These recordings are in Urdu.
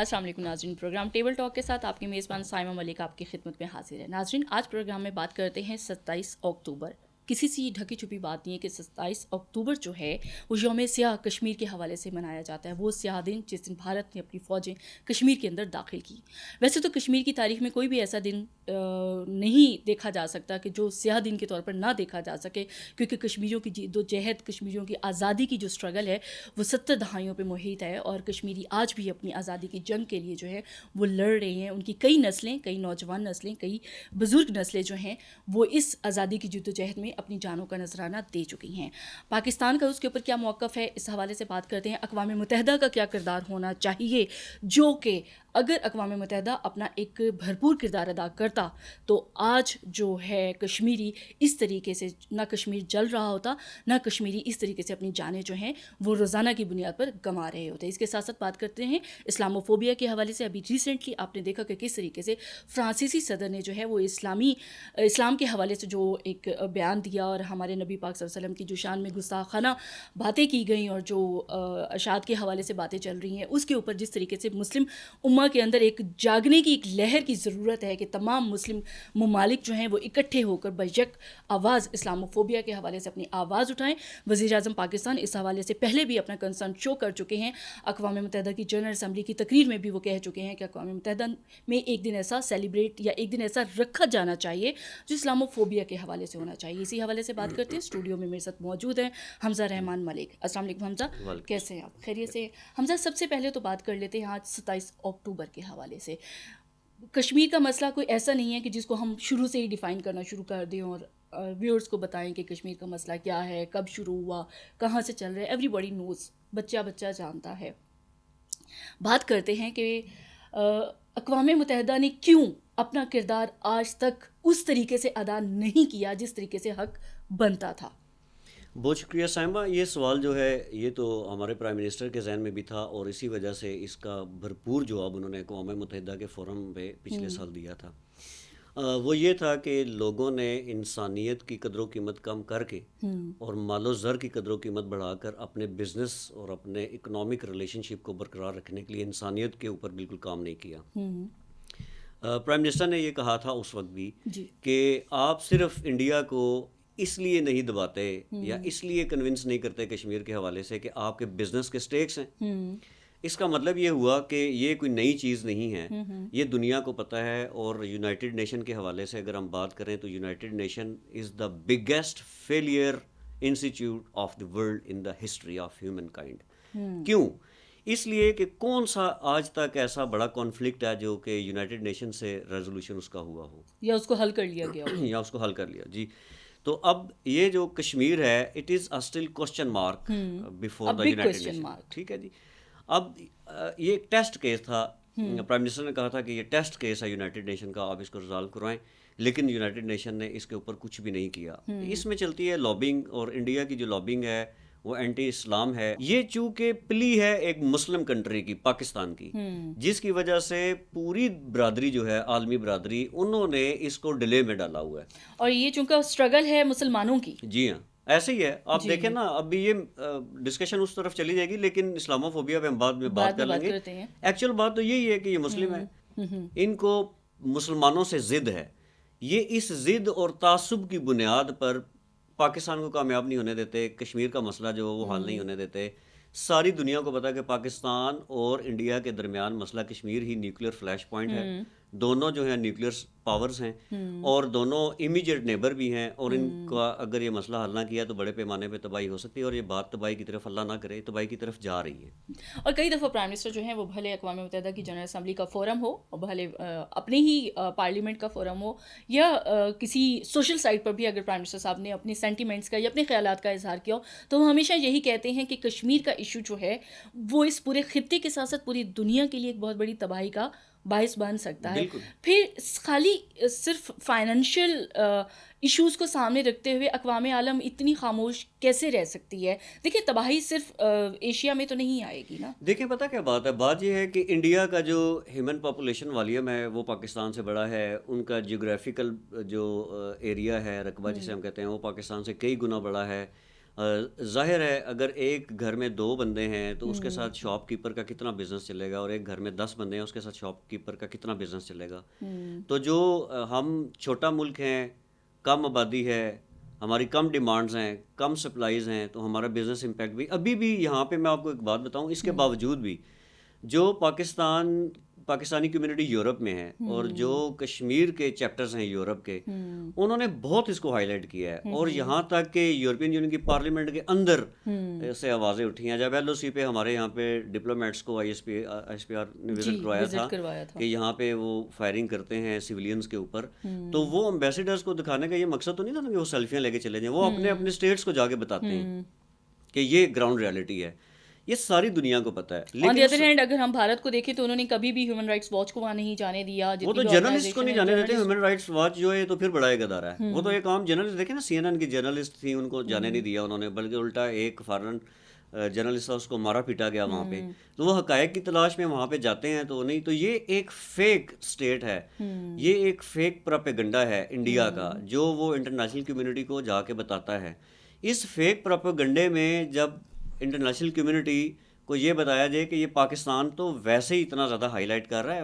السلام علیکم ناظرین، پروگرام ٹیبل ٹاک کے ساتھ آپ کی میزبان سائمہ ملک آپ کی خدمت میں حاضر ہے۔ ناظرین، آج پروگرام میں بات کرتے ہیں 27 اکتوبر۔ کسی سے ڈھکی چھپی بات نہیں ہے کہ 27 اکتوبر جو ہے وہ یوم سیاہ کشمیر کے حوالے سے منایا جاتا ہے۔ وہ سیاہ دن جس دن بھارت نے اپنی فوجیں کشمیر کے اندر داخل کی۔ ویسے تو کشمیر کی تاریخ میں کوئی بھی ایسا دن نہیں دیکھا جا سکتا کہ جو سیاہ دن کے طور پر نہ دیکھا جا سکے، کیونکہ کشمیریوں کی جدوجہد، کشمیریوں کی آزادی کی جو اسٹرگل ہے وہ 70 دہائیوں پہ محیط ہے، اور کشمیری آج بھی اپنی آزادی کی جنگ کے لیے جو ہے وہ لڑ رہے ہیں۔ ان کی کئی نسلیں، کئی نوجوان نسلیں، کئی بزرگ نسلیں جو ہیں وہ اس آزادی کی جدوجہد میں اپنی جانوں کا نذرانہ دے چکی ہیں۔ پاکستان کا اس کے اوپر کیا موقف ہے، اس حوالے سے بات کرتے ہیں۔ اقوام متحدہ کا کیا کردار ہونا چاہیے، جو کہ اگر اقوام متحدہ اپنا ایک بھرپور کردار ادا کرتا تو آج جو ہے کشمیری اس طریقے سے نہ کشمیر جل رہا ہوتا، نہ کشمیری اس طریقے سے اپنی جانیں جو ہیں وہ روزانہ کی بنیاد پر گنوا رہے ہوتے۔ اس کے ساتھ ساتھ بات کرتے ہیں اسلاموفوبیا کے حوالے سے۔ ابھی ریسنٹلی آپ نے دیکھا کہ کس طریقے سے فرانسیسی صدر نے جو ہے وہ اسلام کے حوالے سے جو ایک بیان دیا، اور ہمارے نبی پاک صلی اللہ علیہ وسلم کی جو شان میں گستاخانہ باتیں کی گئیں اور جو اشاعت کے حوالے سے باتیں چل رہی ہیں، اس کے اوپر جس طریقے سے مسلم امہ کے اندر ایک جاگنے کی ایک لہر کی ضرورت ہے کہ تمام مسلم ممالک جو ہیں وہ اکٹھے ہو کر بیک آواز اسلاموفوبیا کے حوالے سے اپنی آواز اٹھائیں۔ وزیر اعظم پاکستان اس حوالے سے پہلے بھی اپنا کنسرن شو کر چکے ہیں۔ اقوام متحدہ کی جنرل اسمبلی کی تقریر میں بھی وہ کہہ چکے ہیں کہ اقوام متحدہ میں ایک دن ایسا سیلیبریٹ یا ایک دن ایسا رکھا جانا چاہیے جو اسلاموفوبیا کے حوالے سے ہونا چاہیے۔ اسی حوالے سے بات کرتے ہیں۔ اسٹوڈیو میں میرے ساتھ موجود ہیں حمزہ رحمان ملک۔ السلام علیکم حمزہ، کیسے ہیں آپ؟ خیریت سے؟ حمزہ، سب سے پہلے تو بات کر لیتے ہیں آج 27 اکتوبر کے حوالے سے۔ کشمیر کا مسئلہ کوئی ایسا نہیں ہے کہ جس کو ہم شروع سے ہی ڈیفائن کرنا شروع کر دیں اور ویورز کو بتائیں کہ کشمیر کا مسئلہ کیا ہے، کب شروع ہوا، کہاں سے چل رہا ہے۔ ایوری باڈی نوز، بچہ جانتا ہے۔ بات کرتے ہیں کہ اقوام متحدہ نے کیوں اپنا کردار آج تک اس طریقے سے ادا نہیں کیا جس طریقے سے حق بنتا تھا۔ بہت شکریہ سائمہ۔ یہ سوال جو ہے یہ تو ہمارے پرائم منسٹر کے ذہن میں بھی تھا، اور اسی وجہ سے اس کا بھرپور جواب انہوں نے اقوام متحدہ کے فورم پہ پچھلے سال دیا تھا۔ وہ یہ تھا کہ لوگوں نے انسانیت کی قدر و قیمت کم کر کے اور مال و زر کی قدر و قیمت بڑھا کر اپنے بزنس اور اپنے اکنامک ریلیشن شپ کو برقرار رکھنے کے لیے انسانیت کے اوپر بالکل کام نہیں کیا۔ پرائم منسٹر نے یہ کہا تھا اس وقت بھی کہ آپ صرف انڈیا کو اس لیے نہیں دباتے یا اس لیے کنونس نہیں کرتے کشمیر کے حوالے سے کہ آپ کے بزنس کے سٹیکس ہیں۔ اس کا مطلب یہ ہوا کہ یہ کوئی نئی چیز نہیں ہے، یہ دنیا کو پتہ ہے۔ اور یونائٹڈ نیشن کے حوالے سے اگر ہم بات کریں تو United nation is the biggest failure institute of the world in the history of human kind. کیوں؟ اس لیے کہ کون سا آج تک ایسا بڑا کانفلکٹ ہے جو کہ یونائٹڈ نیشن سے ریزولوشن اس کا ہوا ہو یا اس کو حل کر لیا گیا ہو یا اس کو حل کر لیا۔ جی، تو اب یہ جو کشمیر ہے it is still question mark before the United nation. ٹھیک ہے جی، اب یہ ایک ٹیسٹ کیس تھا۔ پرائم منسٹر نے کہا تھا کہ یہ ٹیسٹ کیس ہے یونائٹڈ نیشن کا، آپ اس کو ریزالو کروائیں، لیکن یونائٹڈ نیشن نے اس کے اوپر کچھ بھی نہیں کیا۔ اس میں چلتی ہے لابنگ، اور انڈیا کی جو لابنگ ہے وہ اینٹی اسلام ہے۔ یہ چونکہ پلی ہے ایک مسلم کنٹری کی، پاکستان کی، جس کی وجہ سے پوری برادری جو ہے، عالمی برادری، انہوں نے اس کو ڈیلے میں ڈالا ہوا ہے۔ اور یہ چونکہ اسٹرگل ہے مسلمانوں کی۔ جی ہاں، ایسے ہی ہے۔ آپ دیکھیں نا، ابھی یہ ڈسکشن اس طرف چلی جائے گی، لیکن اسلاموفوبیا پہ ہم بعد میں بات کر لیں گے۔ ایکچوئل بات تو یہی ہے کہ یہ مسلم ہیں، ان کو مسلمانوں سے ضد ہے۔ یہ اس ضد اور تعصب کی بنیاد پر پاکستان کو کامیاب نہیں ہونے دیتے، کشمیر کا مسئلہ جو وہ حل نہیں ہونے دیتے۔ ساری دنیا کو پتا ہے کہ پاکستان اور انڈیا کے درمیان مسئلہ کشمیر ہی نیوکلیئر فلیش پوائنٹ ہے۔ دونوں جو ہیں نیوکلیئر پاورز ہیں، اور دونوں امیجیٹ نیبر بھی ہیں، اور ان کا اگر یہ مسئلہ حل نہ کیا تو بڑے پیمانے پہ تباہی ہو سکتی ہے، اور یہ بات تباہی کی طرف اللہ نہ کرے تباہی کی طرف جا رہی ہے۔ اور کئی دفعہ پرائم منسٹر جو ہیں وہ بھلے اقوام متحدہ کی جنرل اسمبلی کا فورم ہو، اور بھلے اپنے ہی پارلیمنٹ کا فورم ہو، یا کسی سوشل سائٹ پر بھی اگر پرائم منسٹر صاحب نے اپنی سینٹیمنٹس کا یا اپنے خیالات کا اظہار کیا ہو، تو وہ ہمیشہ یہی کہتے ہیں کہ کشمیر کا ایشو جو ہے وہ اس پورے خطے کے ساتھ ساتھ پوری دنیا کے لیے ایک بہت بڑی تباہی کا باعث بن سکتا ہے۔ پھر خالی صرف فائنینشیل ایشوز کو سامنے رکھتے ہوئے اقوام عالم اتنی خاموش کیسے رہ سکتی ہے؟ دیکھیں، تباہی صرف ایشیا میں تو نہیں آئے گی نا۔ دیکھیں، پتہ کیا بات ہے، بات یہ ہے کہ انڈیا کا جو ہیومن پاپولیشن والیوم ہے وہ پاکستان سے بڑا ہے، ان کا جیوگرافیکل جو ایریا ہے، رقبہ جسے ہم کہتے ہیں، وہ پاکستان سے کئی گنا بڑا ہے۔ ظاہر ہے اگر ایک گھر میں 2 بندے ہیں تو اس کے ساتھ شاپ کیپر کا کتنا بزنس چلے گا، اور ایک گھر میں 10 بندے ہیں اس کے ساتھ شاپ کیپر کا کتنا بزنس چلے گا. تو جو ہم چھوٹا ملک ہیں، کم آبادی ہے، ہماری کم ڈیمانڈز ہیں، کم سپلائیز ہیں، تو ہمارا بزنس امپیکٹ بھی ابھی بھی یہاں پہ میں آپ کو ایک بات بتاؤں، اس کے باوجود بھی جو پاکستانی کمیونٹی یورپ میں ہے اور جو کشمیر کے چیپٹرز ہیں یورپ کے، انہوں نے بہت اس کو ہائی لائٹ کیا ہے، اور یہاں تک کہ یورپین یونین کی پارلیمنٹ کے اندر سے آوازیں اٹھی ہیں. جب ایل او سی پہ ہمارے یہاں پہ ڈپلومیٹس کو آئی ایس پی آر نے وزٹ کروایا تھا کہ یہاں پہ وہ فائرنگ کرتے ہیں سویلینز کے اوپر، تو وہ امبیسیڈرز کو دکھانے کا یہ مقصد تو نہیں تھا کہ وہ سیلفیاں لے کے چلے جائیں، وہ اپنے اسٹیٹس کو جا کے بتاتے ہیں کہ یہ گراؤنڈ ریالٹی ہے. یہ ساری دنیا کو پتہ ہے. آن دی ادر ہینڈ اگر ہم بھارت کو دیکھیں تو انہوں نے کبھی بھی ہیومن رائٹس واچ کو وہاں نہیں جانے دیا. وہ تو جرنلسٹ کو نہیں جانے دیتے. ہیومن رائٹس واچ جو ہے تو پھر بڑا ایک ادارہ ہے. وہ تو ایک عام جرنلسٹ دیکھیں نا، سی این این کی جرنلسٹ تھی، ان کو جانے نہیں دیا انہوں نے، بلکہ الٹا ایک فارن جرنلسٹ تھا، اس کو مارا پیٹا گیا وہاں پہ. تو وہ حقائق کی تلاش میں وہاں پہ جاتے ہیں تو نہیں. تو یہ ایک فیک اسٹیٹ ہے، یہ ایک فیک پراپیگنڈا ہے انڈیا کا، جو وہ انٹرنیشنل کمیونٹی کو جا کے بتاتا ہے. اس فیک پراپیگنڈے میں جب انٹرنیشنل کمیونٹی کو یہ بتایا جائے کہ یہ پاکستان تو ویسے ہی اتنا زیادہ ہائی لائٹ کر رہا ہے،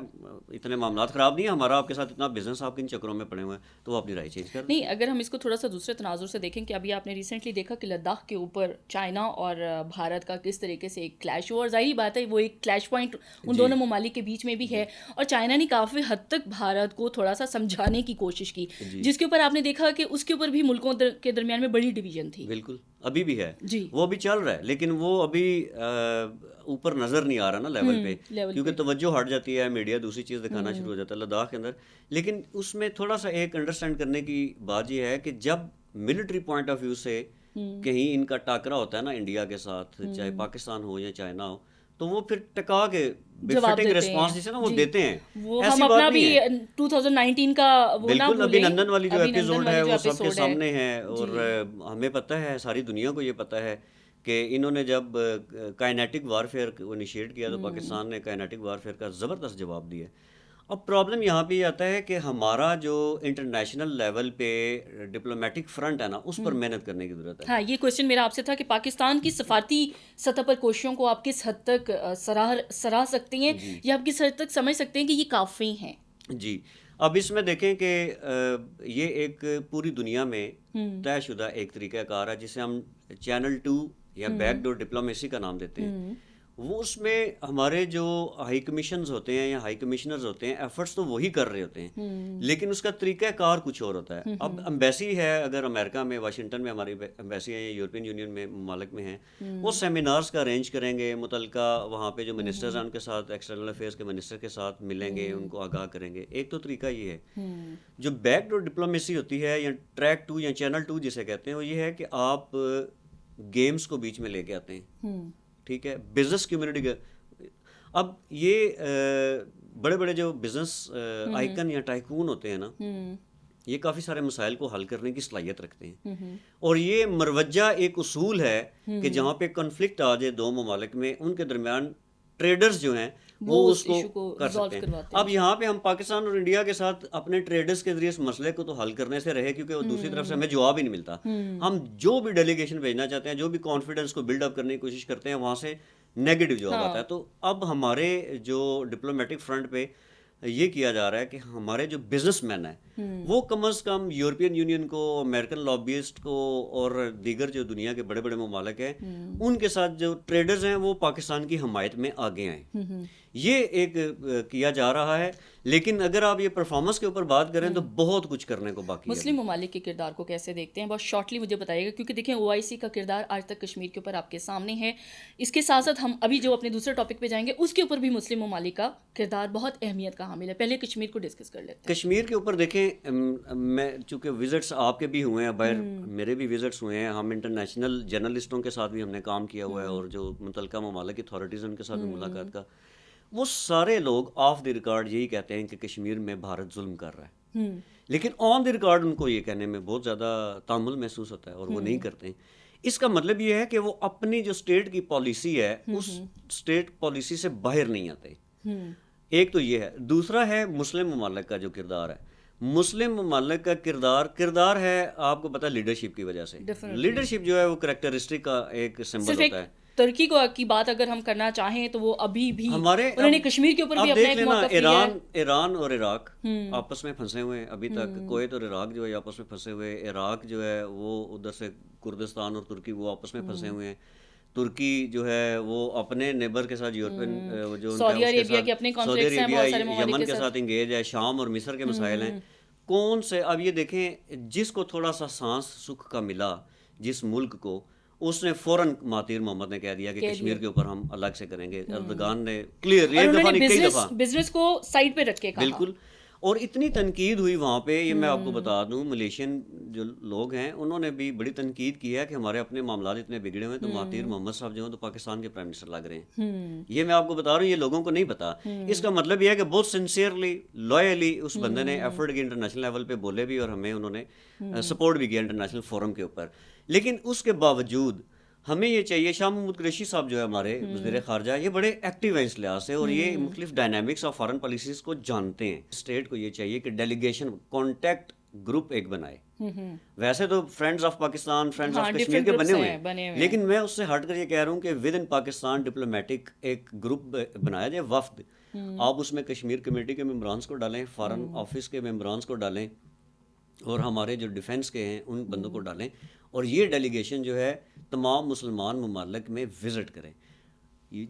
اتنے معاملات خراب نہیں ہیں، ہمارا آپ کے ساتھ اتنا بزنس، آپ کن چکروں میں پڑے ہوئے ہیں، تو وہ اپنی رائے چینج کر نہیں. اگر ہم اس کو تھوڑا سا دوسرے تناظر سے دیکھیں کہ ابھی آپ نے ریسنٹلی دیکھا کہ لداخ کے اوپر چائنا اور بھارت کا کس طریقے سے ایک کلیش ہوا، اور ظاہری بات ہے وہ ایک کلیش پوائنٹ ان دونوں ممالک کے بیچ میں بھی ہے، اور چائنا نے کافی حد تک بھارت کو تھوڑا سا سمجھانے کی کوشش کی، جس کے اوپر آپ نے دیکھا کہ اس کے اوپر بھی ملکوں کے درمیان میں بڑی ڈویژن تھی. بالکل ابھی بھی ہے، وہ ابھی چل رہا ہے، لیکن وہ ابھی اوپر نظر نہیں آ رہا نا لیول پہ، کیونکہ توجہ ہٹ جاتی ہے، میڈیا دوسری چیز دکھانا شروع ہو جاتا ہے لداخ کے اندر. لیکن اس میں تھوڑا سا ایک انڈرسٹینڈ کرنے کی بات یہ ہے کہ جب ملٹری پوائنٹ آف ویو سے کہیں ان کا ٹاکرا ہوتا ہے نا انڈیا کے ساتھ، چاہے پاکستان ہو یا چائنا ہو، تو وہ پھر ٹکا کے بفٹنگ ریسپانس جسے نا وہ دیتے ہیں. ایسی بات نہیں ہے. 2019 کا وہ نہ بالکل ابھی نندن والی جو ایپیسوڈ ہے وہ سب کے سامنے ہے، اور ہمیں پتہ ہے، ساری دنیا کو یہ پتہ ہے کہ انہوں نے جب کائنیٹک وارفیئر کو انیشیٹ کیا تو پاکستان نے کائنیٹک وارفیئر کا زبردست جواب دیا. اب پرابلم یہاں پہ یہ آتا ہے کہ ہمارا جو انٹرنیشنل لیول پہ ڈپلومیٹک فرنٹ ہے نا، اس پر محنت کرنے کی ضرورت ہے. ہاں، یہ کوشچن میرا آپ سے تھا کہ پاکستان کی سفارتی سطح پر کوششوں کو آپ کس حد تک سراہ سکتے ہیں یا آپ کس حد تک سمجھ سکتے ہیں کہ یہ کافی ہیں؟ جی، اب اس میں دیکھیں کہ یہ ایک پوری دنیا میں طے شدہ ایک طریقہ کار ہے جسے ہم چینل 2 یا بیک ڈور ڈپلومیسی کا نام دیتے ہیں. وہ اس میں ہمارے جو ہائی کمیشنز ہوتے ہیں یا ہائی کمشنرز ہوتے ہیں، ایفرٹس تو وہی کر رہے ہوتے ہیں، لیکن اس کا طریقہ کار کچھ اور ہوتا ہے. اب ایمبیسی ہے، اگر امریکہ میں واشنگٹن میں ہماری ایمبیسی ہے یا یورپین یونین میں ممالک میں ہیں، وہ سیمینارز کا ارینج کریں گے، متعلقہ وہاں پہ جو منسٹرز ہیں ان کے ساتھ، ایکسٹرنل افیئرس کے منسٹر کے ساتھ ملیں گے، ان کو آگاہ کریں گے. ایک تو طریقہ یہ ہے. جو بیک ڈور ڈپلومیسی ہوتی ہے یا ٹریک 2 یا چینل 2 جسے کہتے ہیں، وہ یہ ہے کہ آپ گیمز کو بیچ میں لے کے آتے ہیں، ٹھیک ہے، بزنس کمیونٹی کا. اب یہ بڑے بڑے جو بزنس آئیکن یا ٹائکون ہوتے ہیں نا، یہ کافی سارے مسائل کو حل کرنے کی صلاحیت رکھتے ہیں، اور یہ مروجہ ایک اصول ہے کہ جہاں پہ کنفلکٹ آ جائے 2 ممالک میں، ان کے درمیان ٹریڈرز جو ہیں وہ اس کو کر سکتے ہیں. اب یہاں پہ ہم پاکستان اور انڈیا کے ساتھ اپنے ٹریڈرز کے ذریعے اس مسئلے کو تو حل کرنے سے رہے، کیونکہ دوسری طرف سے ہمیں جواب ہی نہیں ملتا. ہم جو بھی ڈیلیگیشن بھیجنا چاہتے ہیں، جو بھی کانفیڈنس کو بلڈ اپ کرنے کی کوشش کرتے ہیں، وہاں سے نیگیٹو جواب آتا ہے. تو اب ہمارے جو ڈپلومیٹک فرنٹ پہ یہ کیا جا رہا ہے کہ ہمارے جو بزنس مین ہیں وہ کم از کم یورپین یونین کو، امریکن لابیسٹ کو اور دیگر جو دنیا کے بڑے بڑے ممالک ہیں ان کے ساتھ جو ٹریڈرز ہیں وہ پاکستان کی حمایت میں آگے آئیں. یہ ایک کیا جا رہا ہے. لیکن اگر آپ یہ پرفارمنس کے اوپر بات کریں تو بہت کچھ کرنے کو باقی ہے. مسلم ممالک کے کردار کو کیسے دیکھتے ہیں؟ بہت شارٹلی مجھے بتائیے گا، کیونکہ دیکھیں OIC کا کردار آج تک کشمیر کے اوپر آپ کے سامنے ہے. اس کے ساتھ ساتھ ہم ابھی جو اپنے دوسرے ٹاپک پہ جائیں گے اس کے اوپر بھی مسلم ممالک کا کردار بہت اہمیت کا حامل ہے. پہلے کشمیر کو ڈسکس کر لیتے ہیں. کشمیر کے اوپر دیکھیں، میں چونکہ وزٹس آپ کے بھی ہوئے ہیں، باہر میرے بھی وزٹس ہوئے ہیں، ہم انٹرنیشنل جرنلسٹوں کے ساتھ بھی ہم نے کام کیا ہوا ہے، اور جو متعلقہ ممالک اتھارٹیز ان کے ساتھ بھی ملاقات کا. وہ سارے لوگ آف دی ریکارڈ یہی کہتے ہیں کہ کشمیر میں بھارت ظلم کر رہا ہے، لیکن آن دی ریکارڈ ان کو یہ کہنے میں بہت زیادہ تامل محسوس ہوتا ہے اور وہ نہیں کرتے ہیں. اس کا مطلب یہ ہے کہ وہ اپنی جو اسٹیٹ کی پالیسی ہے اس اسٹیٹ پالیسی سے باہر نہیں آتے. ایک تو یہ ہے. دوسرا ہے مسلم ممالک کا جو کردار ہے. مسلم ممالک کا کردار ہے آپ کو پتہ لیڈرشپ کی وجہ سے. لیڈرشپ جو ہے وہ کریکٹرسٹک کا ایک سمبل ہوتا ہے. ترکی کو کی بات اگر ہم کرنا چاہیں تو وہ ابھی بھی ہمارے انہوں نے کشمیر کے اوپر بھی اپنا ایک موقف لیا ہے. ایران اور عراق آپس میں پھنسے ہوئے ہیں ابھی تک. کویت اور عراق جو ہے آپس میں پھنسے ہوئے ہیں. عراق جو ہے وہ ادھر سے کردستان اور ترکی وہ آپس میں پھنسے ہوئے ہیں. ترکی جو ہے وہ اپنے نیبر کے ساتھ یورپین جو سعودی عربیہ کے اپنے کانفلکٹس ہیں بہت سارے ممالک یمن کے ساتھ انگیج ہے. شام اور مصر کے مسائل ہیں. کون سے اب یہ دیکھیں جس کو تھوڑا سا سانس سکھ کا ملا جس ملک کو اس نے فوراً مہاتیر محمد نے کہہ دیا کہ کشمیر کے اوپر ہم الگ سے کریں گے. اردگان نے کلیئر ایک دفعہ نہیں کئی دفعہ بزنس کو سائڈ پہ رکھ کے کہا. بالکل. اور اتنی تنقید ہوئی وہاں پہ, یہ میں آپ کو بتا دوں ملیشین جو لوگ ہیں انہوں نے بھی بڑی تنقید کی ہے کہ ہمارے اپنے معاملات اتنے بگڑے ہوئے ہیں تو مہاتیر محمد صاحب جو ہیں تو پاکستان کے پرائم منسٹر لگ رہے ہیں. یہ میں آپ کو بتا رہا ہوں, یہ لوگوں کو نہیں پتا. اس کا مطلب یہ ہے کہ بہت سنسیئرلی لوئلی اس بندے نے ایفرٹ کی انٹرنیشنل لیول پہ بولے بھی اور ہمیں انہوں نے سپورٹ بھی کیا انٹرنیشنل فورم کے اوپر. لیکن اس کے باوجود ہمیں یہ چاہیے, شاہ محمود قریشی صاحب جو ہے ہمارے وزیر خارجہ یہ بڑے ایکٹیو ہیں اس لحاظ سے اور یہ مختلف ڈائنامکس آف فارن پالیسیز کو جانتے ہیں. اسٹیٹ کو یہ چاہیے کہ ڈیلیگیشن کانٹیکٹ گروپ ایک بنائے. ویسے تو friends of Pakistan friends of Kashmir کے بنے ہوئے ہیں, لیکن میں اس سے ہٹ کر یہ کہہ رہا ہوں کہ ود ان پاکستان ڈپلومیٹک ایک گروپ بنایا جائے, وفد. آپ اس میں کشمیر کمیٹی کے ممبرانس کو ڈالیں, فارن آفس کے ممبرانس کو ڈالیں اور ہمارے جو ڈیفنس کے ہیں ان بندوں کو ڈالیں, اور یہ ڈیلیگیشن جو ہے تمام مسلمان ممالک میں وزٹ کریں.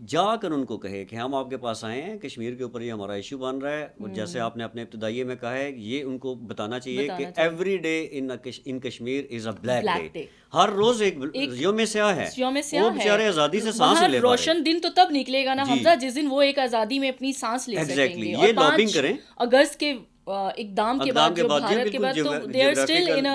جا کر ان کو کہے کہ ہم آپ کے پاس آئے ہیں, کشمیر کے اوپر یہ ہمارا ایشو بن رہا ہے. اور جیسے آپ نے اپنے ابتدائیے میں کہا ہے, یہ ان کو بتانا چاہیے کہ every day in Kashmir is a black day. ہر روز ایک یوم سیاہ ہے. وہ بیچارے آزادی سے سانس لے پا رہے ہیں. روشن دن تو تب نکلے گا نا حمزہ جس دن وہ ایک آزادی میں اپنی سانس لے سکیں گے. یہ لابنگ کریں. اگست کے اقدام کے بعد جو بھارت کے بعد تو they are still in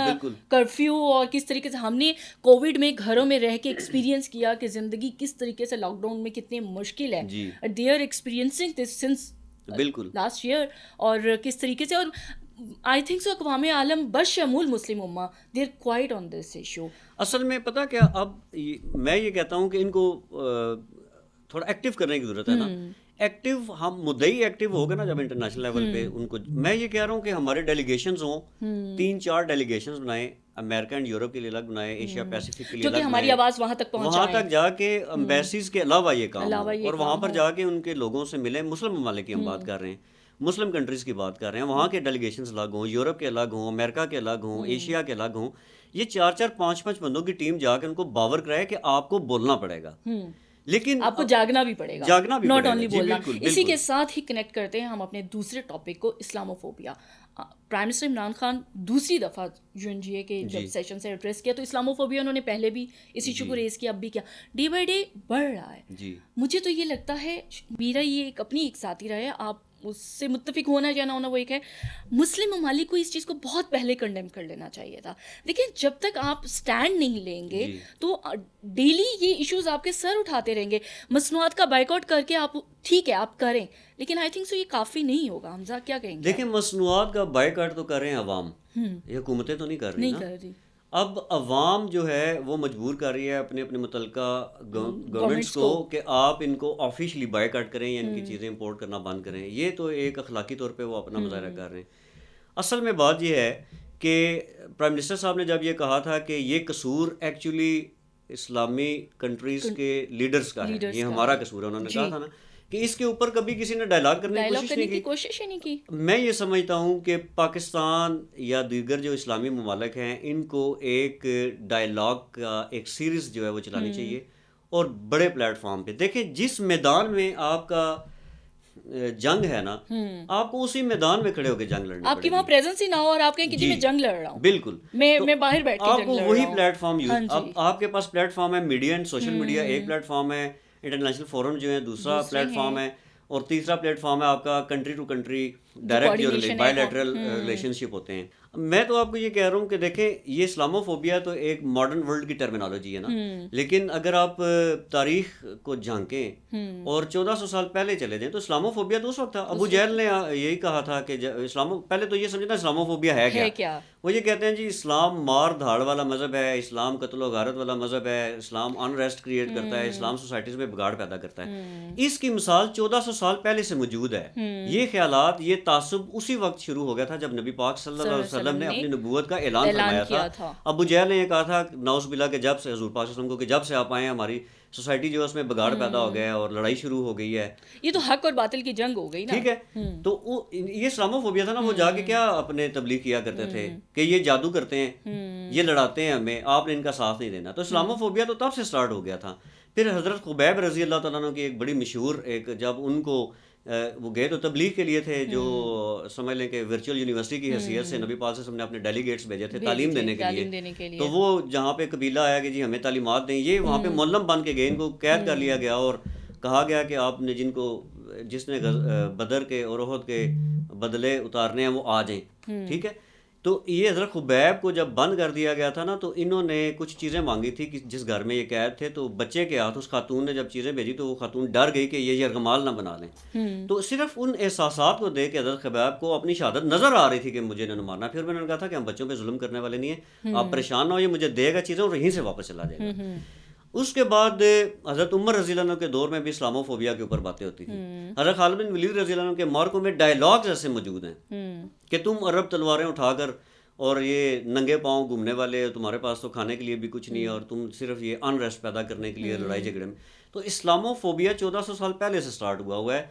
curfew, اور کس طریقے سے ہم نے کووڈ میں گھروں میں رہ کے ایکسپیرینس کیا کہ زندگی کس طریقے سے لاک ڈاؤن میں کتنی مشکل ہے. They are experiencing this since last year, اور کس طریقے سے, اور آئی تھنک سو اقوام عالم بشمول مسلم امہ they are quiet on this issue. اصل میں پتہ کیا, اب میں یہ کہتا ہوں کہ ان کو تھوڑا ایکٹیو کرنے کی ضرورت ہے نا. ایکٹیو ہم مدعی ایکٹیو ہوگا نا جب انٹرنیشنل لیول پہ ان کو. میں یہ کہہ رہا ہوں کہ ہمارے ڈیلیگیشنز ہوں, 3-4 ڈیلیگیشنز بنائیں, امریکہ اینڈ یورپ کے لیے الگ بنائیں, ایشیا پیسفک کے لیے الگ, ہماری آواز وہاں تک پہنچائیں, وہاں تک جا کے امبیسیز کے علاوہ یہ کام ہو, اور وہاں پر جا کے ان کے لوگوں سے ملیں. مسلم ممالک کی ہم بات کر رہے ہیں, مسلم کنٹریز کی بات کر رہے ہیں, وہاں کے ڈیلیگیشنز الگ ہوں, یورپ کے الگ ہوں, امریکہ کے الگ ہوں, ایشیا کے الگ ہوں. یہ 4-4 5-5 بندوں کی ٹیم جا کے ان کو باور کرائے کہ آپ کو بولنا پڑے گا, لیکن آپ کو جاگنا بھی پڑے گا, جاگنا بھی ناٹ اونلی بولنا. اسی کے ساتھ ہی کنیکٹ کرتے ہیں ہم اپنے دوسرے ٹاپک کو, Islamophobia. Prime minister Imran Khan دوسری دفعہ UNGA کے جب سیشن سے ایڈریس کیا تو اسلاموفوبیا انہوں نے پہلے بھی اس ایشو کو ریز کیا, اب بھی کیا, ڈے بائی ڈے بڑھ رہا ہے. مجھے تو یہ لگتا ہے, میرا یہ ایک اپنی ایک ذاتی رائے ہے, آپ اس سے متفق ہونا یا نہ ہونا وہ ایک ہے, مسلم ممالک کو اس چیز کو بہت پہلے کنڈیم کر لینا چاہیے تھا. دیکھیں جب تک آپ سٹینڈ نہیں لیں گے تو ڈیلی یہ ایشوز آپ کے سر اٹھاتے رہیں گے. مصنوعات کا بائیک آؤٹ کر کے آپ ٹھیک ہے آپ کریں, لیکن آئی تھنک سو یہ کافی نہیں ہوگا. حمزہ کیا کہیں گے؟ دیکھیں مصنوعات کا بائیک آؤٹ تو کر رہے ہیں عوام, یہ حکومتیں تو نہیں کر رہی نا. اب عوام جو ہے وہ مجبور کر رہی ہے اپنے اپنے متعلقہ گورنمنٹس کو کہ آپ ان کو آفیشلی بائیک آؤٹ کریں یا ان کی چیزیں امپورٹ کرنا بند کریں. یہ تو ایک اخلاقی طور پہ وہ اپنا مظاہرہ کر رہے ہیں. اصل میں بات یہ ہے کہ پرائم منسٹر صاحب نے جب یہ کہا تھا کہ یہ قصور ایکچولی اسلامی کنٹریز کے لیڈرز کا ہے, یہ ہمارا قصور ہے, انہوں نے کہا تھا نا کہ اس کے اوپر کبھی کسی نے ڈائلاگ کرنے کی کوشش نہیں کی. میں یہ سمجھتا ہوں کہ پاکستان یا دیگر جو اسلامی ممالک ہیں ان کو ایک ڈائلاگ کا ایک سیریز جو ہے وہ چلانی چاہیے, اور بڑے پلیٹ فارم پہ. دیکھیں جس میدان میں آپ کا جنگ ہے نا, آپ کو اسی میدان میں کھڑے ہو کے جنگ لڑنا, آپ کی وہاں پریزنس ہی نہ ہو اور آپ کہیں کہ جی میں جنگ لڑ رہا ہوں. بالکل, میں باہر بیٹھ کے آپ کو وہی پلیٹ فارم یوز, اب آپ کے پاس پلیٹ فارم ہے میڈیا اینڈ سوشل میڈیا, ایک پلیٹ فارم ہے انٹرنیشنل فورم جو ہے, دوسرا پلیٹ فارم ہے, اور تیسرا پلیٹ فارم ہے آپ کا کنٹری ٹو کنٹری ڈائریکٹ جو بائی لیٹرل ریلیشن شپ ہوتے ہیں. میں تو آپ کو یہ کہہ رہا ہوں کہ دیکھیں یہ اسلاموفوبیا تو ایک ماڈرن ورلڈ کی ٹرمینالوجی ہے نا، لیکن اگر آپ تاریخ کو جھانکیں اور 1400 سال پہلے چلے جائیں تو اسلاموفوبیا تو اس وقت تھا. ابو جہل نے یہی کہا تھا کہ پہلے تو یہ سمجھنا اسلاموفوبیا ہے کیا. وہ یہ کہتے ہیں جی اسلام مار دھاڑ والا مذہب ہے، اسلام قتل و غارت والا مذہب ہے، اسلام انریسٹ کریٹ کرتا ہے، اسلام سوسائٹیز میں بگاڑ پیدا کرتا ہے. اس کی مثال 1400 سال پہلے سے موجود ہے. یہ خیالات، یہ تعصب اسی وقت شروع ہو گیا تھا جب نبی پاک صلی اللہ علیہ وسلم نے اپنی نبوت کا اعلان فرمایا تھا. ابو جہل نے یہ کہا تھا نعوذ باللہ کہ جب سے حضور پاک صلی اللہ علیہ وسلم کو کہ جب سے آپ آئے ہیں ہماری سوسائٹی جو ہے اس میں بگاڑ پیدا ہو گیا ہے اور لڑائی شروع ہو گئی ہے. یہ تو حق اور باطل کی جنگ ہو گئی نا. ٹھیک ہے، تو یہ اسلاموفوبیا تھا نا. وہ جا کے کیا اپنے تبلیغ کیا کرتے تھے کہ یہ جادو کرتے ہیں، یہ لڑاتے ہیں ہمیں، آپ نے ان کا ساتھ نہیں دینا. تو اسلاموفوبیا تو تب سے سٹارٹ ہو گیا تھا. پھر حضرت خبیب رضی اللہ تعالیٰ عنہ کی ایک بڑی مشہور جب ان کو وہ گئے تو تبلیغ کے لیے تھے، جو سمجھ لیں کہ ورچوئل یونیورسٹی کی حیثیت سے نبی پاک صلی اللہ علیہ وسلم نے اپنے ڈیلیگیٹس بھیجے تھے تعلیم دینے کے لیے. تو وہ جہاں پہ قبیلہ آیا کہ جی ہمیں تعلیمات دیں، یہ وہاں پہ معلم بن کے گئے، ان کو قید کر لیا گیا اور کہا گیا کہ آپ نے جس نے بدر کے اور احد کے بدلے اتارنے ہیں وہ آ جائیں. ٹھیک ہے، تو یہ حضرت خبیب کو جب بند کر دیا گیا تھا نا تو انہوں نے کچھ چیزیں مانگی تھی کہ جس گھر میں یہ قید تھے، تو بچے کے ہاتھ اس خاتون نے جب چیزیں بھیجی تو وہ خاتون ڈر گئی کہ یہ یرغمال نہ بنا لیں. تو صرف ان احساسات کو دیکھ کے حضرت خبیب کو اپنی شہادت نظر آ رہی تھی کہ مجھے انہوں نے مارنا. پھر میں نے کہا تھا کہ ہم بچوں پہ ظلم کرنے والے نہیں ہیں، آپ پریشان نہ ہو، یہ مجھے دے گا چیزیں اور یہیں سے واپس چلا جائے گا. اس کے بعد حضرت عمر رضی اللہ عنہ کے دور میں بھی اسلاموفوبیا کے اوپر باتیں ہوتی تھیں. حضرت خالد بن ولید رضی اللہ عنہ کے مارکوں میں ڈائلاگز ایسے موجود ہیں کہ تم عرب تلواریں اٹھا کر اور یہ ننگے پاؤں گھومنے والے، تمہارے پاس تو کھانے کے لیے بھی کچھ نہیں ہے اور تم صرف یہ انریسٹ پیدا کرنے کے لیے لڑائی جھگڑے میں. تو اسلاموفوبیا 1400 سال پہلے سے سٹارٹ ہوا ہے.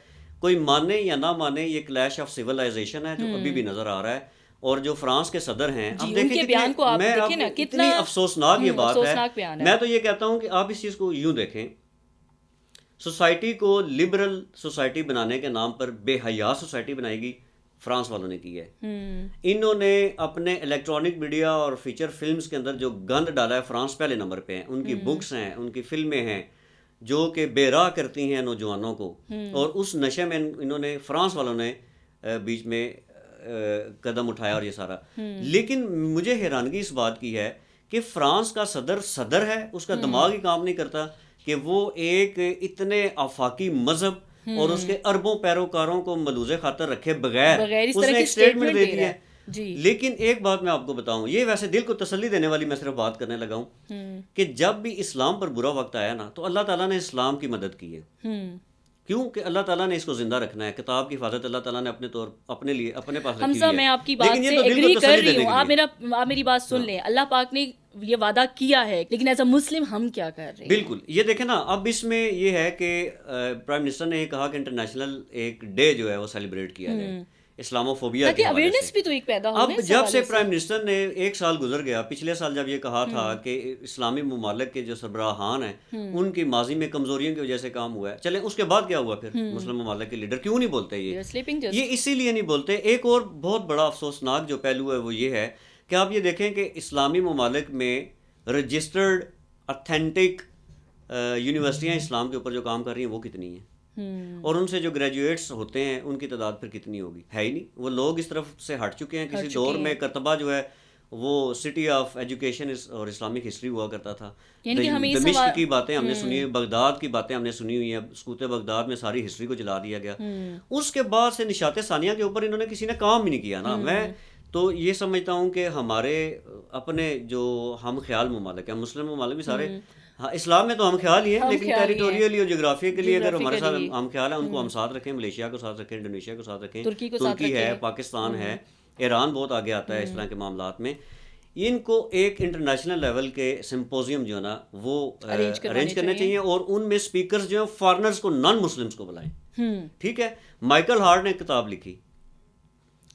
کوئی مانے یا نہ مانے، یہ کلیش آف سویلائزیشن ہے جو ابھی بھی نظر آ رہا ہے. اور جو فرانس کے صدر ہیں، اب دیکھیں کتنی افسوسناک یہ بات ہے. میں تو یہ کہتا ہوں کہ آپ اس چیز کو یوں دیکھیں، سوسائٹی کو لبرل سوسائٹی بنانے کے نام پر بے حیا سوسائٹی بنائی گئی، فرانس والوں نے کی ہے. انہوں نے اپنے الیکٹرانک میڈیا اور فیچر فلمز کے اندر جو گند ڈالا ہے، فرانس پہلے نمبر پہ ہیں. ان کی بکس ہیں، ان کی فلمیں ہیں جو کہ بے راہ کرتی ہیں نوجوانوں کو، اور اس نشے میں انہوں نے فرانس والوں نے بیچ میں قدم اٹھایا اور یہ سارا. لیکن مجھے حیرانگی اس بات کی ہے کہ فرانس کا صدر ہے، اس کا دماغ ہی کام نہیں کرتا کہ وہ ایک اتنے آفاقی مذہب اور اس کے اربوں پیروکاروں کو ملوث خاطر رکھے بغیر اس نے ایک اسٹیٹمنٹ دے دی ہے. لیکن ایک بات میں آپ کو بتاؤں، یہ ویسے دل کو تسلی دینے والی میں صرف بات کرنے لگا ہوں کہ جب بھی اسلام پر برا وقت آیا نا تو اللہ تعالیٰ نے اسلام کی مدد کی ہے. کیوں کہ اللہ تعالیٰ نے اس کو زندہ رکھنا ہے. کتاب کی حفاظت اللہ تعالیٰ نے اپنے لیے اپنے پاس رکھی ہے. حمزہ، میں آپ کی بات سے ایگری کر رہی ہوں، آپ میری بات سن لیں. اللہ پاک نے یہ وعدہ کیا ہے، لیکن ایز اے مسلم ہم کیا کر رہے ہیں؟ بالکل، یہ دیکھیں نا، اب اس میں یہ ہے کہ پرائم منسٹر نے یہ کہا کہ انٹرنیشنل ایک ڈے جو ہے وہ سیلیبریٹ کیا جائے اسلاموفوبیا کے حوالے سے. بھی تو ایک پیدا ہو. اب جب سے پرائم منسٹر نے ایک سال گزر گیا، پچھلے سال جب یہ کہا تھا کہ اسلامی ممالک کے جو سربراہان ہیں ان کی ماضی میں کمزوریوں کی وجہ سے کام ہوا ہے، چلیں اس کے بعد کیا ہوا پھر مسلم ممالک کے لیڈر کیوں نہیں بولتے؟ یہ اسی لیے نہیں بولتے. ایک اور بہت بڑا افسوسناک جو پہلو ہے وہ یہ ہے کہ آپ یہ دیکھیں کہ اسلامی ممالک میں رجسٹرڈ اتھینٹک یونیورسٹیاں اسلام کے اوپر جو کام کر رہی ہیں وہ کتنی ہیں، اور ان سے جو گریجویٹس ہوتے ہیں ان کی تعداد پھر کتنی ہوگی؟ ہے ہی نہیں. وہ لوگ اس طرف سے ہٹ چکے ہیں. کسی دور میں کرتبہ جو ہے وہ سٹی آف ایجوکیشن اور اسلامک ہسٹری ہوا کرتا تھا. دمشق کی باتیں ہم نے سنی ہوئی، بغداد کی باتیں ہم نے سنی ہوئی ہیں. سقوط بغداد میں ساری ہسٹری کو جلا دیا گیا. اس کے بعد سے نشاط ثانیہ کے اوپر انہوں نے کسی نے کام بھی نہیں کیا نا. میں تو یہ سمجھتا ہوں کہ ہمارے اپنے جو ہم خیال ممالک ہیں، مسلم ممالک بھی سارے، ہاں اسلام میں تو ہم خیال ہی ہیں، لیکن ٹیریٹوریلی اور جغرافیکلی اگر ہمارے ساتھ ہم خیال ہیں، ان کو ہم ساتھ رکھیں. ملیشیا کو ساتھ رکھیں، انڈونیشیا کو ساتھ رکھیں، ترکی ہے، پاکستان ہے، ایران بہت آگے آتا ہے اس طرح کے معاملات میں. ان کو ایک انٹرنیشنل لیول کے سمپوزیم جو ہے نا وہ ارینج کرنے چاہیے، اور ان میں اسپیکرز جو ہیں فارنرز کو، نان مسلمس کو بلائیں. ٹھیک ہے. مائیکل ہارٹ نے کتاب لکھی،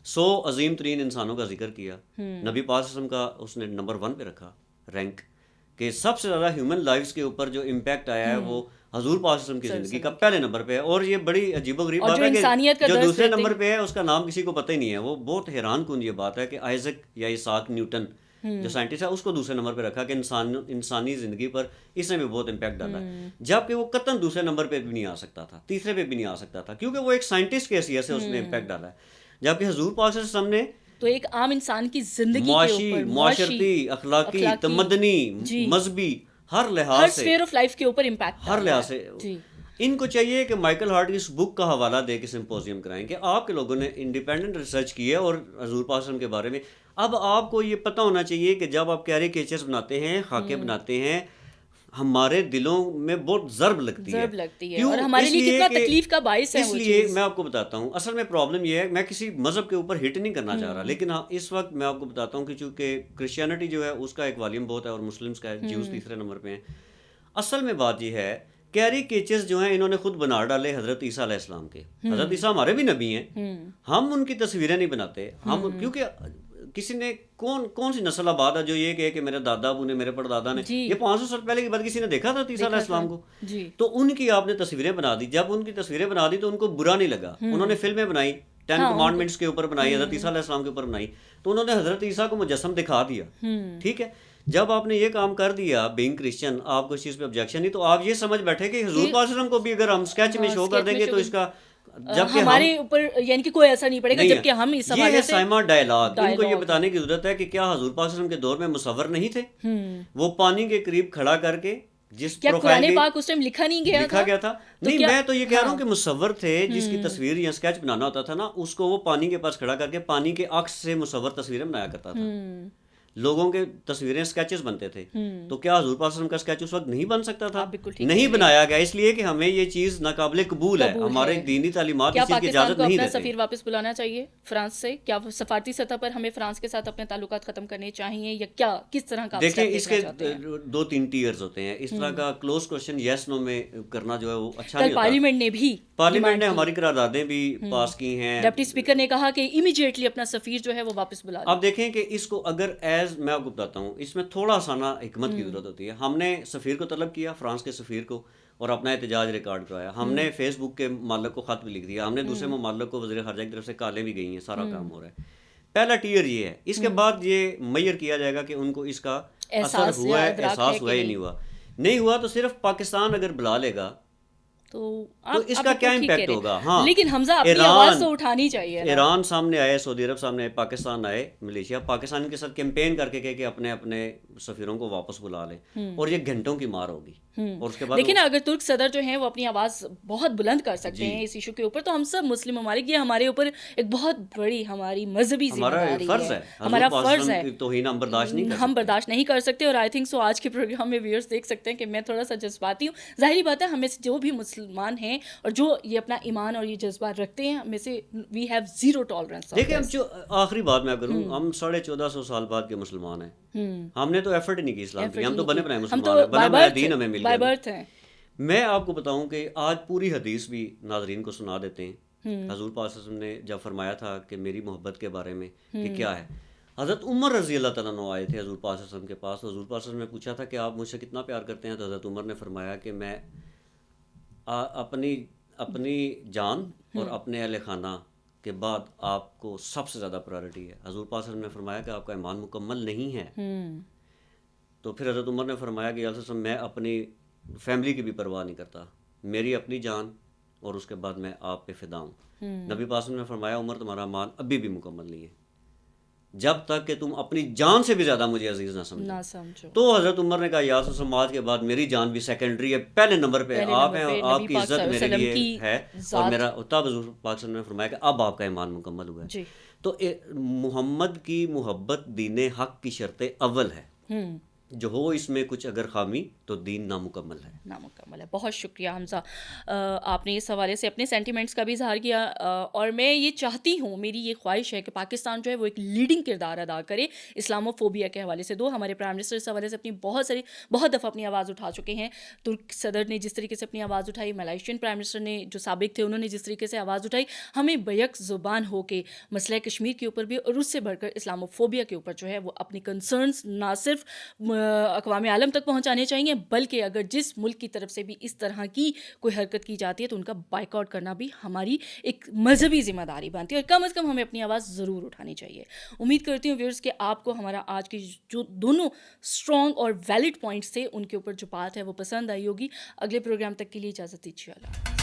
100 عظیم ترین انسانوں کا ذکر کیا. نبی پاک صلی اللہ علیہ وسلم کا اس نے نمبر 1 پہ رکھا رینک، کہ سب سے زیادہ ہیومن لائفز کے اوپر جو امپیکٹ آیا ہے وہ حضور پاک صلی اللہ علیہ وسلم کی زندگی کا پہلے نمبر پہ ہے. اور یہ بڑی عجیب و غریب بات ہے کہ جو دوسرے نمبر پہ ہے اس کا نام کسی کو پتہ ہی نہیں ہے. وہ بہت حیران کن یہ بات ہے کہ آئزک یا اسحاق نیوٹن جو سائنٹسٹ ہے اس کو دوسرے نمبر پہ رکھا کہ انسانی زندگی پر اس نے بھی بہت امپیکٹ ڈالا ہے، جبکہ وہ قطعاً دوسرے نمبر پہ بھی نہیں آ سکتا تھا، تیسرے پہ بھی نہیں آ سکتا تھا، کیونکہ وہ ایک سائنٹسٹ کی حیثیت سے اس نے امپیکٹ ڈالا ہے. جبکہ حضور پاک صلی اللہ علیہ وسلم نے تو ایک عام انسان کی زندگی معاشی، کے اوپر، معاشرتی، اخلاقی، تمدنی، مذہبی، ہر ہر لحاظ سے، اسفیئر آف لائف کے اوپر امپیکٹ ہر لحاظ سے جی ان کو چاہیے کہ مائیکل ہارٹ کی اس بک کا حوالہ دے کے سمپوزیم کرائیں کہ آپ کے لوگوں نے انڈیپینڈنٹ ریسرچ کی ہے اور حضور پاک صلی اللہ علیہ وسلم کے بارے میں. اب آپ کو یہ پتہ ہونا چاہیے کہ جب آپ کیریکیچرز بناتے ہیں، خاکے بناتے ہیں، ہمارے دلوں میں بہت ضرب لگتی ہے. کیوں؟ اور ہمارے اس لیے لیے کتنا کہ تکلیف کا باعث ہے اس وہ لیے چیز. میں آپ کو بتاتا ہوں، اصل میں پرابلم یہ ہے، میں کسی مذہب کے اوپر ہٹ نہیں کرنا چاہ رہا، لیکن اس وقت میں آپ کو بتاتا ہوں کہ چونکہ کرسچینٹی جو ہے اس کا ایک والیوم بہت ہے اور مسلمس کا ہے، جیوز تیسرے نمبر پہ ہیں. اصل میں بات یہ ہے، کیریکیچرز جو ہیں انہوں نے خود بنا ڈالے حضرت عیسیٰ علیہ السلام کے. حضرت عیسیٰ ہمارے بھی نبی ہیں، ہم ان کی تصویریں نہیں بناتے. ہم کیونکہ کسی نے کون سی نسل آباد ہے جو یہ کہے کہ میرے دادا ابو نے، میرے پردادا نے، یہ 500 سال پہلے کی بات کسی نے دیکھا تھا عیسیٰ علیہ السلام کو؟ تو ان کی آپ نے تصویریں بنا دی. جب ان کی تصویریں بنا دی تو ان کو برا نہیں لگا. انہوں نے فلمیں بنائی، 10 کمانڈمنٹس کے اوپر بنائی، حضرت عیسیٰ علیہ السلام کے اوپر بنائی، تو انہوں نے حضرت عیسیٰ کو مجسم دکھا دیا. ٹھیک ہے، جب آپ نے یہ کام کر دیا بینگ کرسچن، آپ کو اس چیز پہ آبجیکشن نہیں، تو آپ یہ سمجھ بیٹھے کہ حضور پاک صلی اللہ علیہ وسلم کو بھی اگر ہم اسکیچ میں شو کر دیں گے تو اس کا جبکہ ہمارے اوپر یعنی کہ کوئی اثر نہیں پڑے گا، جبکہ ہم اس یہ حوالے ہے سے سائمہ ڈائلاگ. ان کو یہ بتانے کی ضرورت ہے کہ کیا حضور پاک صلی اللہ علیہ وسلم کے دور میں مصور نہیں تھے؟ وہ پانی کے قریب کھڑا کر کے جس قرآن پاک اس ٹائم لکھا گیا تھا. نہیں، میں تو یہ کہہ رہا ہوں کہ مصور تھے، جس کی تصویر یا اسکیچ بنانا ہوتا تھا نا، اس کو وہ پانی کے پاس کھڑا کر کے پانی کے عکس سے مصور تصویریں بنایا کرتا تھا. لوگوں کے تصویریں اسکیچز بنتے تھے. تو کیا حضور پاک صلی اللہ علیہ وسلم کا اسکیچ اس وقت نہیں بن سکتا تھا؟ نہیں بنایا گیا، اس لیے کہ ہمیں یہ چیز ناقابل قبول ہے. ہمارے دینی تعلیمات اس چیز کی اجازت نہیں دیتے. سفیر واپس بلانا چاہیے فرانس سے؟ کیا سفارتی سطح پر ہمیں فرانس کے ساتھ اپنے تعلقات ختم کرنے چاہیے یا کیا، کس طرح کا؟ دیکھیں، اس کے 2-3 ٹیئرز ہوتے ہیں. اس طرح کا کلوز کوشچن یس نو میں کرنا جو ہے وہ اچھا نہیں ہوتا. پارلیمنٹ نے ہماری قراردادیں بھی پاس کی ہیں. ڈپٹی اسپیکر نے کہا کہ امیڈیٹلی اپنا سفیر جو ہے وہ واپس بلا لیں. اب دیکھیں کہ اس کو اگر میں آپ کو بتاتا ہوں، اس میں تھوڑا سا نا حکمت کی ضرورت ہوتی ہے. ہم نے سفیر کو طلب کیا، فرانس کے سفیر کو، اور اپنا احتجاج ریکارڈ کرایا. ہم نے فیس بک کے مالک کو خط بھی لکھ دیا. ہم نے دوسرے ممالک کو وزیر خارجہ کی طرف سے کالیں بھی گئی ہیں. سارا کام ہو رہا ہے. پہلا ٹیئر یہ ہے. اس کے بعد یہ میئر کیا جائے گا کہ ان کو اس کا اثر ہوا ہے، احساس ہوا یا نہیں ہوا. نہیں ہوا تو صرف پاکستان اگر بلا لے گا تو اس کا کیا امپیکٹ ہوگا؟ ہاں، لیکن حمزہ اپنی آواز تو اٹھانی چاہیے. ایران سامنے آئے، سعودی عرب سامنے آئے، پاکستان آئے، ملیشیا، پاکستان کے ساتھ کیمپین کر کے کہے کہ اپنے اپنے سفیروں کو واپس بلا لیں، اور یہ گھنٹوں کی مار ہوگی. اور اس کے بعد لیکن اگر ترک صدر جو ہیں وہ اپنی آواز بہت بلند کر سکتے ہیں اس ایشو کے اوپر، تو ہم سب مسلم ممالک، یہ ہمارے اوپر ایک بہت بڑی ہماری مذہبی ذمہ داری ہے، ہمارا فرض ہے. توہین ہم برداشت نہیں کر سکتے. اور آئی تھنک سو آج کے پروگرام میں ویورز دیکھ سکتے ہیں کہ میں تھوڑا سا جذباتی ہوں. ظاہری بات ہے، ہمیں سے جو بھی مسلمان ہیں اور جو یہ اپنا ایمان اور یہ جذبات رکھتے ہیں، ہمیں سے وی ہیو زیرو ٹالرنس. دیکھیں، ہم جو آخری بات میں کروں، ہم 1450 سال بعد کے مسلمان ہیں. ہم نے تو ایفرٹ ہی نہیں کی اسلام کی. ہم تو بنے بنائے مسلمان ہیں، بنا بنایا دین ہمیں مل گیا. میں آپ کو بتاؤں کہ آج پوری حدیث بھی ناظرین کو سنا دیتے ہیں. حضور پاک صلی اللہ علیہ وسلم نے جب فرمایا تھا کہ میری محبت کے بارے میں کہ کیا ہے، حضرت عمر رضی اللہ تعالیٰ عنہ آئے تھے حضور پاک صلی اللہ علیہ وسلم کے پاس. تو حضور پاک صلی اللہ علیہ وسلم نے پوچھا تھا کہ آپ مجھ سے کتنا پیار کرتے ہیں؟ تو حضرت عمر نے فرمایا کہ میں اپنی جان اور اپنے اہل خانہ کے بعد آپ کو سب سے زیادہ پرائرٹی ہے. حضور پاک صلی اللہ علیہ وسلم نے فرمایا کہ آپ کا ایمان مکمل نہیں ہے. تو پھر حضرت عمر نے فرمایا کہ یا رسول اللہ، میں اپنی فیملی کی بھی پرواہ نہیں کرتا، میری اپنی جان اور اس کے بعد میں آپ پہ فدا ہوں. نبی پاک نے فرمایا عمر تمہارا ایمان ابھی بھی مکمل نہیں ہے جب تک کہ تم اپنی جان سے بھی زیادہ مجھے عزیز نہ سمجھو. تو حضرت عمر نے کہا یا رسول اللہ، آج کے بعد میری جان بھی سیکنڈری ہے، پہلے نمبر پہ آپ ہیں اور آپ کی عزت میرے لیے ہے اور میرا. تب حضور پاک صلی اللہ علیہ وسلم نے فرمایا کہ اب آپ کا ایمان مکمل ہوا ہے. تو محمد کی محبت دین حق کی شرط اول ہے. جو ہو اس میں کچھ اگر خامی تو دین نامکمل ہے. بہت شکریہ حمزہ، آپ نے اس حوالے سے اپنے سینٹیمنٹس کا بھی اظہار کیا. اور میں یہ چاہتی ہوں، میری یہ خواہش ہے کہ پاکستان جو ہے وہ ایک لیڈنگ کردار ادا کرے اسلامو فوبیا کے حوالے سے. ہمارے پرائم منسٹر اس حوالے سے اپنی بہت دفعہ اپنی آواز اٹھا چکے ہیں. ترک صدر نے جس طریقے سے اپنی آواز اٹھائی، ملائیشین پرائم منسٹر نے جو سابق تھے انہوں نے جس طریقے سے آواز اٹھائی. ہمیں بیک زبان ہو کے مسئلہ کشمیر کے اوپر بھی اور اس سے بڑھ کر اسلامو فوبیا کے اوپر جو ہے وہ اپنی کنسرنس نہ صرف اقوام عالم تک پہنچانے چاہیے، بلکہ اگر جس ملک کی طرف سے بھی اس طرح کی کوئی حرکت کی جاتی ہے تو ان کا بائیک آؤٹ کرنا بھی ہماری ایک مذہبی ذمہ داری بنتی ہے، اور کم از کم ہمیں اپنی آواز ضرور اٹھانی چاہیے. امید کرتی ہوں ویورز کہ آپ کو ہمارا آج کی جو دونوں اسٹرانگ اور ویلڈ پوائنٹس تھے ان کے اوپر جو بات ہے وہ پسند آئی ہوگی. اگلے پروگرام تک کے لیے اجازت دیجیے. اللہ.